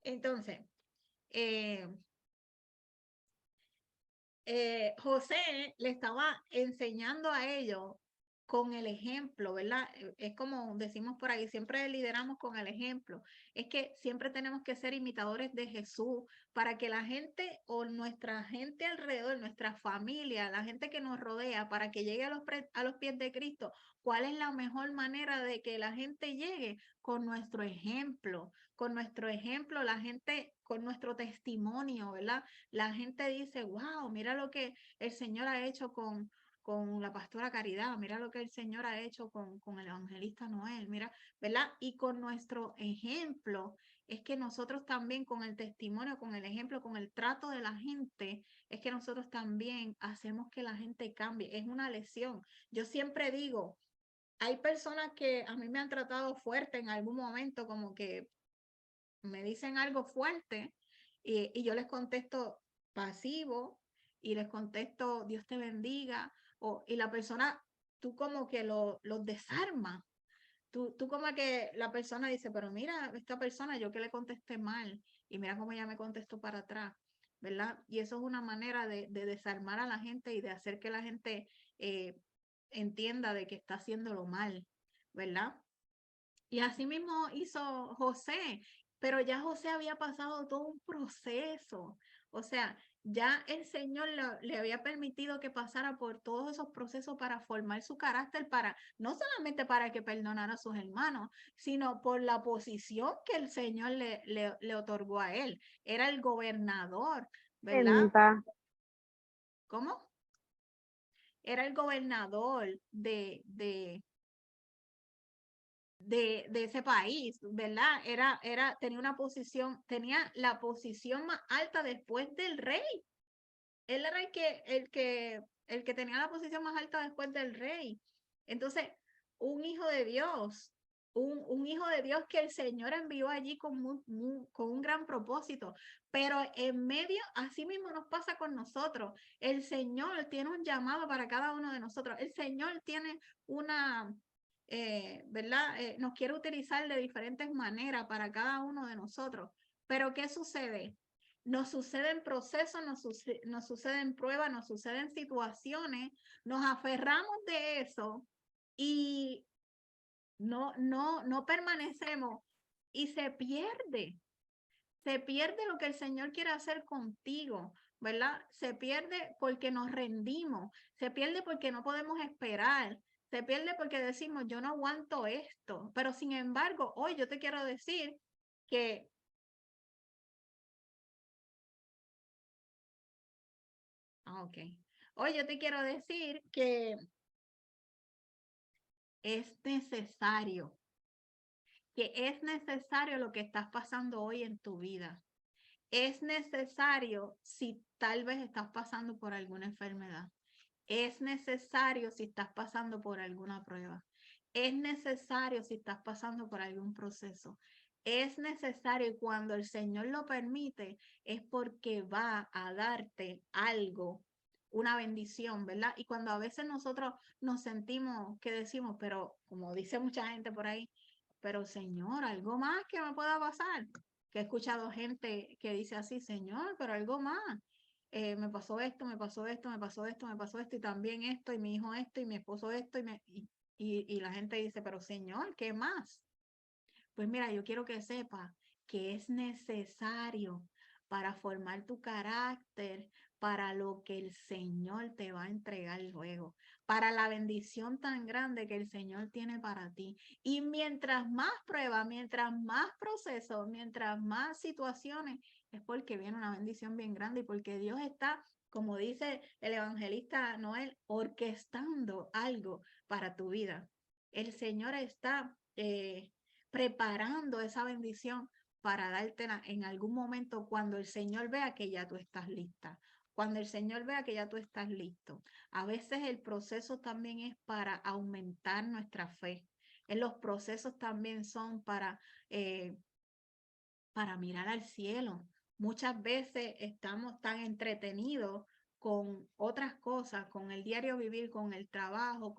Entonces, eh, José le estaba enseñando a ellos con el ejemplo, ¿verdad? Es como decimos por ahí, siempre lideramos con el ejemplo. Es que siempre tenemos que ser imitadores de Jesús para que la gente o nuestra gente alrededor, nuestra familia, la gente que nos rodea, para que llegue a los pies de Cristo. ¿Cuál es la mejor manera de que la gente llegue? Con nuestro ejemplo. Con nuestro ejemplo, la gente, con nuestro testimonio, ¿verdad? La gente dice, wow, mira lo que el Señor ha hecho con la pastora Caridad, mira lo que el Señor ha hecho con el evangelista Noel, mira, ¿verdad? Y con nuestro ejemplo, es que nosotros también con el testimonio, con el ejemplo, con el trato de la gente, es que nosotros también hacemos que la gente cambie. Es una lección. Yo siempre digo, hay personas que a mí me han tratado fuerte en algún momento, como que me dicen algo fuerte y yo les contesto pasivo y les contesto Dios te bendiga y la persona, tú como que los desarma. Tú como que la persona dice, pero mira, esta persona yo que le contesté mal y mira cómo ella me contestó para atrás, ¿verdad? Y eso es una manera de desarmar a la gente y de hacer que la gente entienda de que está haciéndolo mal, ¿verdad? Y así mismo hizo José, pero ya José había pasado todo un proceso. O sea, ya el Señor le había permitido que pasara por todos esos procesos para formar su carácter, para no solamente para que perdonara a sus hermanos, sino por la posición que el Señor le otorgó a él. Era el gobernador, ¿verdad? Pregunta. ¿Cómo? Era el gobernador de ese país, ¿verdad? Tenía una posición, tenía la posición más alta después del rey. Él era el que tenía la posición más alta después del rey. Entonces, un hijo de Dios, un hijo de Dios que el Señor envió allí con un gran propósito. Pero en medio, así mismo nos pasa con nosotros. El Señor tiene un llamado para cada uno de nosotros. El Señor tiene una, ¿verdad? Nos quiere utilizar de diferentes maneras para cada uno de nosotros. Pero ¿qué sucede? Nos suceden procesos, nos suceden pruebas, nos suceden situaciones, nos aferramos de eso y no permanecemos y se pierde lo que el Señor quiere hacer contigo, ¿verdad? Se pierde porque nos rendimos, se pierde porque no podemos esperar, se pierde porque decimos, yo no aguanto esto, pero sin embargo, hoy yo te quiero decir que, ok, hoy yo te quiero decir que es necesario lo que estás pasando hoy en tu vida. Es necesario si tal vez estás pasando por alguna enfermedad. Es necesario si estás pasando por alguna prueba. Es necesario si estás pasando por algún proceso. Es necesario y cuando el Señor lo permite es porque va a darte algo, una bendición, ¿verdad? Y cuando a veces nosotros nos sentimos que decimos, pero como dice mucha gente por ahí, pero Señor, algo más que me pueda pasar. Que he escuchado gente que dice así, Señor, pero algo más. Me pasó esto, me pasó esto, me pasó esto, me pasó esto, y también esto, y mi hijo esto, y mi esposo esto, y la gente dice, pero Señor, ¿qué más? Pues mira, yo quiero que sepa que es necesario para formar tu carácter, para lo que el Señor te va a entregar luego, para la bendición tan grande que el Señor tiene para ti. Y mientras más pruebas, mientras más procesos, mientras más situaciones, es porque viene una bendición bien grande y porque Dios está, como dice el evangelista Noel, orquestando algo para tu vida. El Señor está preparando esa bendición para dártela en algún momento cuando el Señor vea que ya tú estás lista, cuando el Señor vea que ya tú estás listo. A veces el proceso también es para aumentar nuestra fe. En los procesos también son para mirar al cielo. Muchas veces estamos tan entretenidos con otras cosas, con el diario vivir, con el trabajo,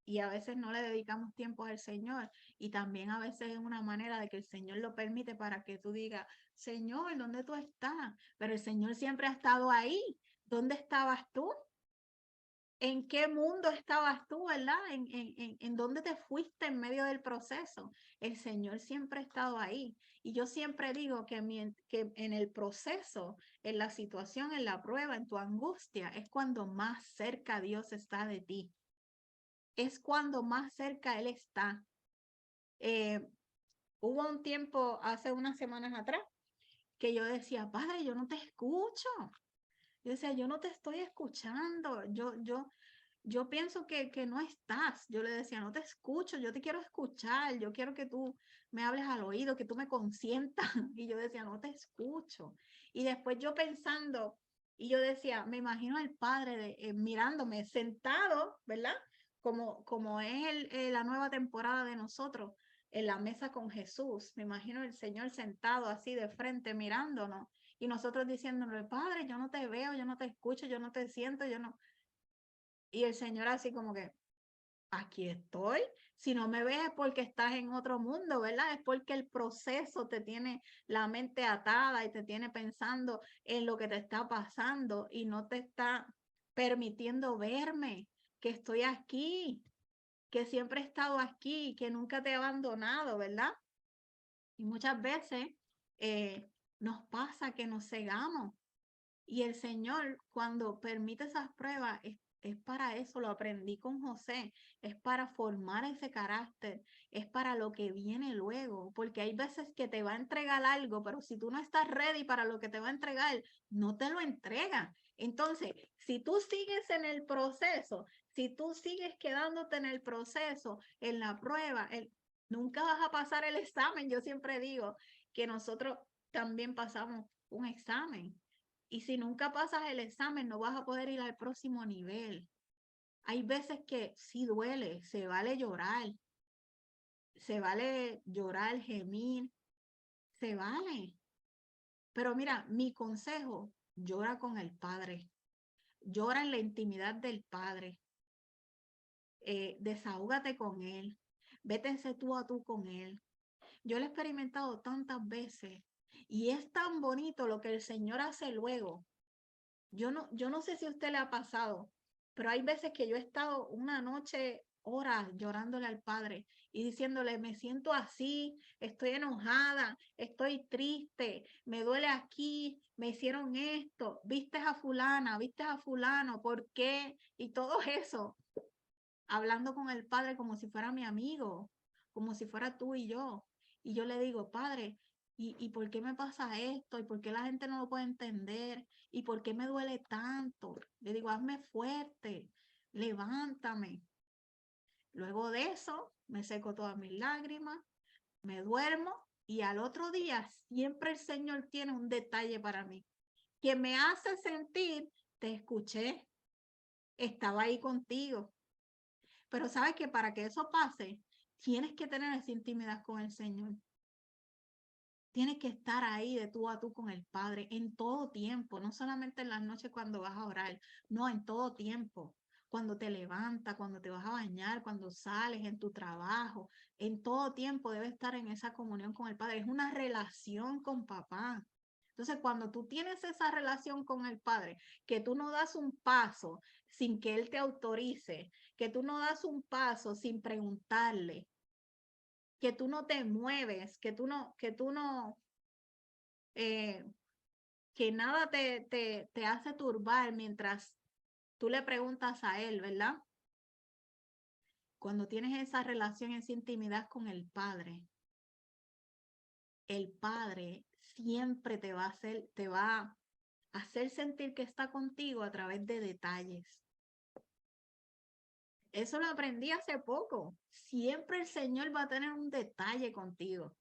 y a veces no le dedicamos tiempo al Señor. Y también a veces es una manera de que el Señor lo permite para que tú digas, Señor, ¿dónde tú estás? Pero el Señor siempre ha estado ahí. ¿Dónde estabas tú? ¿En qué mundo estabas tú, verdad? ¿En dónde te fuiste en medio del proceso? El Señor siempre ha estado ahí. Y yo siempre digo que en el proceso, en la situación, en la prueba, en tu angustia, es cuando más cerca Dios está de ti. Es cuando más cerca Él está. Eh, Hubo un tiempo, hace unas semanas atrás, que yo decía, Padre, yo no te escucho. Yo decía, yo no te estoy escuchando. Yo pienso que no estás. Yo le decía, no te escucho, yo te quiero escuchar, yo quiero que tú me hables al oído, que tú me consientas. Y yo decía, no te escucho. Y después yo pensando, y yo decía, me imagino al Padre mirándome sentado, ¿verdad? Como es la nueva temporada de nosotros, en la mesa con Jesús. Me imagino el Señor sentado así de frente mirándonos. Y nosotros diciéndole, Padre, yo no te veo, yo no te escucho, yo no te siento, yo no. Y el Señor así como que, aquí estoy. Si no me ves es porque estás en otro mundo, ¿verdad? Es porque el proceso te tiene la mente atada y te tiene pensando en lo que te está pasando y no te está permitiendo verme, que estoy aquí, que siempre he estado aquí, que nunca te he abandonado, ¿verdad? Y muchas veces nos pasa que nos cegamos y el Señor, cuando permite esas pruebas, es para eso, lo aprendí con José, es para formar ese carácter, es para lo que viene luego, porque hay veces que te va a entregar algo, pero si tú no estás ready para lo que te va a entregar, no te lo entrega. Entonces, si tú sigues en el proceso, si tú sigues quedándote en el proceso, en la prueba, nunca vas a pasar el examen. Yo siempre digo que nosotros también pasamos un examen. Y si nunca pasas el examen, no vas a poder ir al próximo nivel. Hay veces que sí duele, se vale llorar, gemir, se vale. Pero mira, mi consejo, llora con el Padre, llora en la intimidad del Padre, desahógate con Él, vétense tú a tú con Él. Yo lo he experimentado tantas veces y es tan bonito lo que el Señor hace luego. Yo no sé si a usted le ha pasado, pero hay veces que yo he estado una noche, horas llorándole al Padre y diciéndole, me siento así, estoy enojada, estoy triste, me duele aquí, me hicieron esto, viste a fulana, viste a fulano, ¿por qué? Y todo eso, hablando con el Padre como si fuera mi amigo, como si fuera tú y yo. Y yo le digo, Padre, ¿y por qué me pasa esto? ¿Y por qué la gente no lo puede entender? ¿Y por qué me duele tanto? Le digo, hazme fuerte, levántame. Luego de eso, me seco todas mis lágrimas, me duermo y al otro día siempre el Señor tiene un detalle para mí que me hace sentir, te escuché, estaba ahí contigo. Pero sabes que para que eso pase, tienes que tener esa intimidad con el Señor. Tienes que estar ahí de tú a tú con el Padre en todo tiempo, no solamente en las noches cuando vas a orar, no, en todo tiempo. Cuando te levantas, cuando te vas a bañar, cuando sales en tu trabajo, en todo tiempo debes estar en esa comunión con el Padre. Es una relación con papá. Entonces, cuando tú tienes esa relación con el Padre, que tú no das un paso sin que Él te autorice, que tú no das un paso sin preguntarle, que tú no te mueves, eh, que nada te hace turbar mientras tú le preguntas a Él, ¿verdad? Cuando tienes esa relación, esa intimidad con el Padre siempre te va a hacer sentir que está contigo a través de detalles. Eso lo aprendí hace poco. Siempre el Señor va a tener un detalle contigo.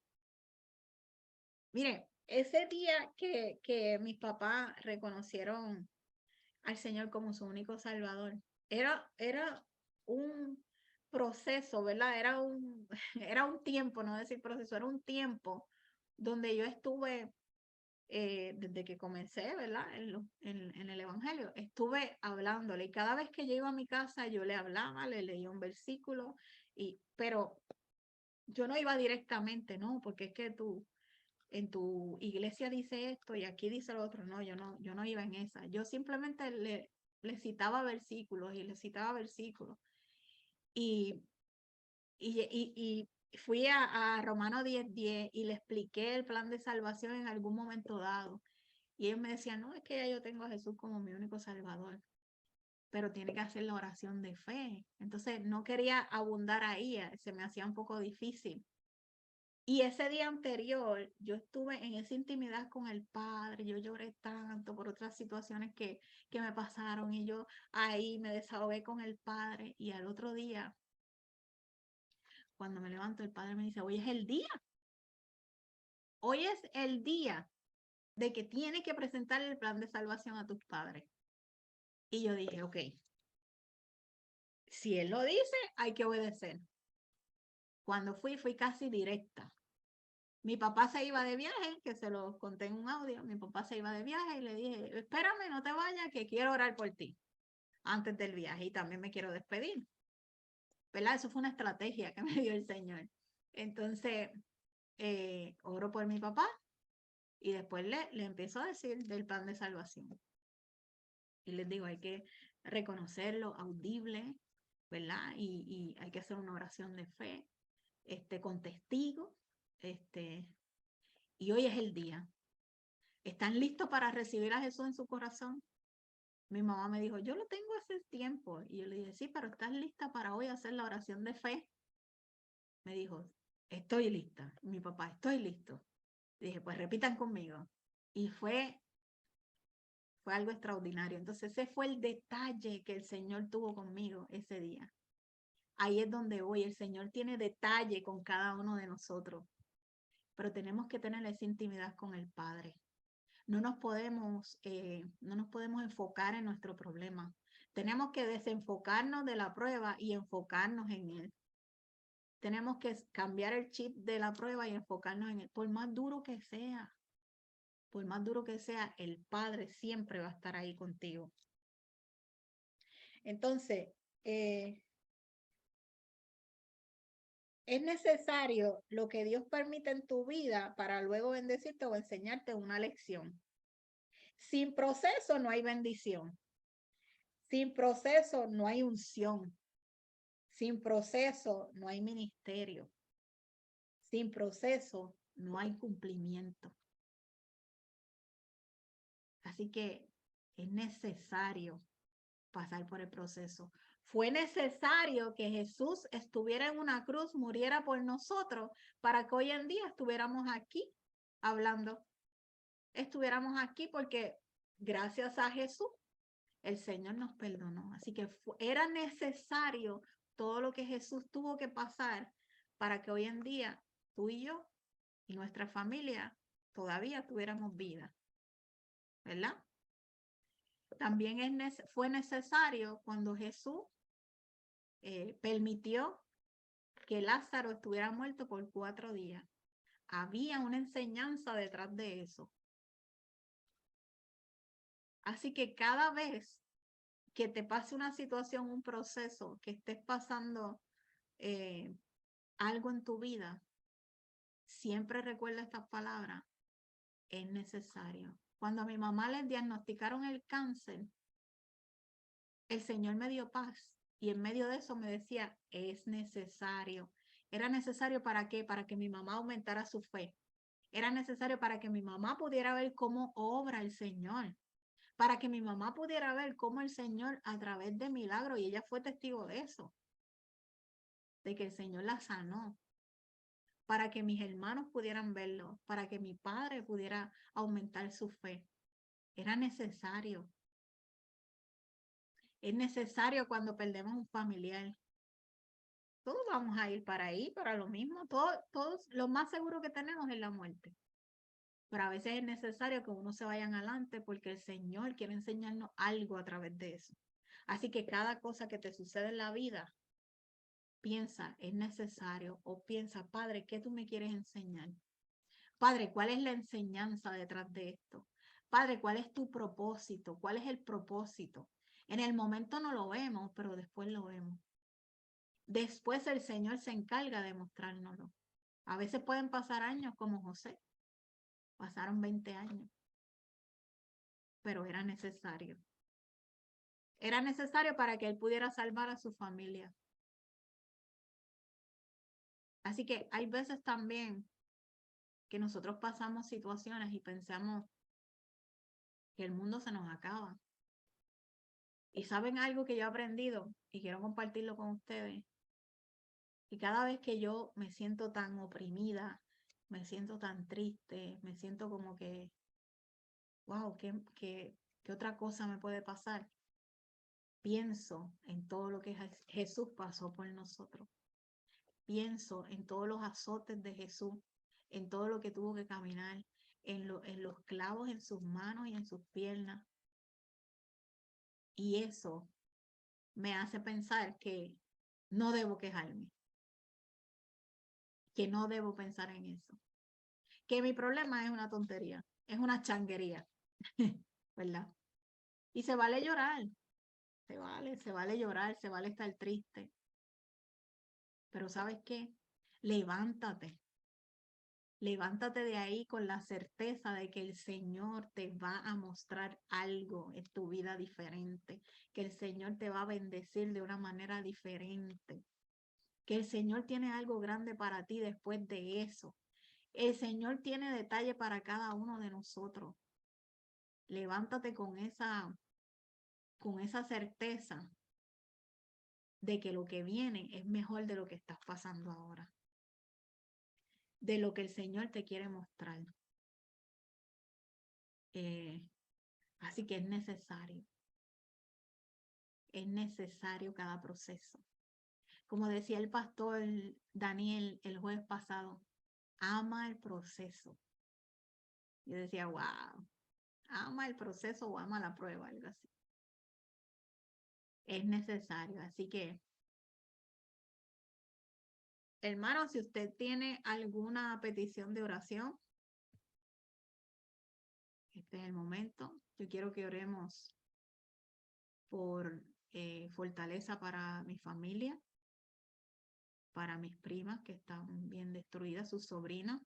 Mire, ese día que mis papás reconocieron al Señor como su único Salvador, era un proceso, ¿verdad? Era un tiempo, no decir proceso, era un tiempo donde yo estuve desde que comencé, ¿verdad? En el Evangelio, estuve hablándole y cada vez que yo iba a mi casa, yo le hablaba, le leía un versículo, pero yo no iba directamente, ¿no? Porque es que en tu iglesia dice esto y aquí dice lo otro. No, yo no iba en esa. Yo simplemente le citaba versículos y le citaba versículos. Y, y fui a Romanos 10:10 y le expliqué el plan de salvación en algún momento dado. Y ellos me decían, no, es que ya yo tengo a Jesús como mi único salvador, pero tiene que hacer la oración de fe. Entonces no quería abundar ahí, se me hacía un poco difícil. Y ese día anterior, yo estuve en esa intimidad con el Padre, yo lloré tanto por otras situaciones que me pasaron y yo ahí me desahogué con el Padre. Y al otro día, cuando me levanto, el Padre me dice, hoy es el día de que tienes que presentar el plan de salvación a tus padres. Y yo dije, ok, si Él lo dice, hay que obedecer. Cuando fui casi directa. Mi papá se iba de viaje, que se lo conté en un audio, mi papá se iba de viaje y le dije, espérame, no te vayas, que quiero orar por ti antes del viaje y también me quiero despedir. ¿Verdad? Eso fue una estrategia que me dio el Señor. Entonces, oro por mi papá y después le empiezo a decir del plan de salvación. Y les digo, hay que reconocerlo audible, ¿verdad? Y hay que hacer una oración de fe, con testigos, y hoy es el día. ¿Están listos para recibir a Jesús en su corazón? Mi mamá me dijo, yo lo tengo hace tiempo. Y yo le dije, sí, pero ¿estás lista para hoy hacer la oración de fe? Me dijo, estoy lista. Y mi papá, estoy listo. Dije, pues repitan conmigo. Y fue algo extraordinario. Entonces ese fue el detalle que el Señor tuvo conmigo ese día. Ahí es donde voy. El Señor tiene detalle con cada uno de nosotros. Pero tenemos que tener esa intimidad con el Padre. No nos podemos enfocar en nuestro problema. Tenemos que desenfocarnos de la prueba y enfocarnos en Él. Tenemos que cambiar el chip de la prueba y enfocarnos en Él. Por más duro que sea, el Padre siempre va a estar ahí contigo. Entonces, es necesario lo que Dios permite en tu vida para luego bendecirte o enseñarte una lección. Sin proceso no hay bendición. Sin proceso no hay unción. Sin proceso no hay ministerio. Sin proceso no hay cumplimiento. Así que es necesario pasar por el proceso. Fue necesario que Jesús estuviera en una cruz, muriera por nosotros, para que hoy en día estuviéramos aquí hablando. Estuviéramos aquí porque gracias a Jesús el Señor nos perdonó. Así que era necesario todo lo que Jesús tuvo que pasar para que hoy en día tú y yo y nuestra familia todavía tuviéramos vida, ¿verdad? También fue necesario cuando Jesús permitió que Lázaro estuviera muerto por 4 días. Había una enseñanza detrás de eso. Así que cada vez que te pase una situación, un proceso, que estés pasando algo en tu vida, siempre recuerda estas palabras, es necesario. Cuando a mi mamá le diagnosticaron el cáncer, el Señor me dio paz y en medio de eso me decía, es necesario. ¿Era necesario para qué? Para que mi mamá aumentara su fe. Era necesario para que mi mamá pudiera ver cómo obra el Señor. Para que mi mamá pudiera ver cómo el Señor a través de milagros, y ella fue testigo de eso, de que el Señor la sanó. Para que mis hermanos pudieran verlo, para que mi padre pudiera aumentar su fe. Era necesario. Es necesario cuando perdemos un familiar. Todos vamos a ir para ahí, para lo mismo. Todos, lo más seguro que tenemos es la muerte. Pero a veces es necesario que uno se vayan adelante porque el Señor quiere enseñarnos algo a través de eso. Así que cada cosa que te sucede en la vida, piensa, es necesario, o piensa, Padre, ¿qué tú me quieres enseñar? Padre, ¿cuál es la enseñanza detrás de esto? Padre, ¿cuál es tu propósito? ¿Cuál es el propósito? En el momento no lo vemos, pero después lo vemos. Después el Señor se encarga de mostrárnoslo. A veces pueden pasar años como José. Pasaron 20 años, pero era necesario. Era necesario para que él pudiera salvar a su familia. Así que hay veces también que nosotros pasamos situaciones y pensamos que el mundo se nos acaba. Y saben algo que yo he aprendido y quiero compartirlo con ustedes. Y cada vez que yo me siento tan oprimida, me siento tan triste, me siento como que, wow, ¿qué otra cosa me puede pasar? Pienso en todo lo que Jesús pasó por nosotros. Pienso en todos los azotes de Jesús, en todo lo que tuvo que caminar, en los clavos en sus manos y en sus piernas. Y eso me hace pensar que no debo quejarme, que no debo pensar en eso, que mi problema es una tontería, es una changuería, ¿verdad? Y se vale llorar, se vale llorar, se vale estar triste. Pero ¿sabes qué? Levántate. Levántate de ahí con la certeza de que el Señor te va a mostrar algo en tu vida diferente, que el Señor te va a bendecir de una manera diferente, que el Señor tiene algo grande para ti después de eso. El Señor tiene detalle para cada uno de nosotros. Levántate con esa certeza de que lo que viene es mejor de lo que estás pasando ahora, de lo que el Señor te quiere mostrar. Eh, Así que es necesario cada proceso. Como decía el pastor Daniel el jueves pasado, ama el proceso. Yo decía, wow, ama el proceso o ama la prueba, algo así. Es necesario. Así que, hermano, si usted tiene alguna petición de oración, este es el momento. Yo quiero que oremos por fortaleza para mi familia, para mis primas que están bien destruidas, sus sobrinos,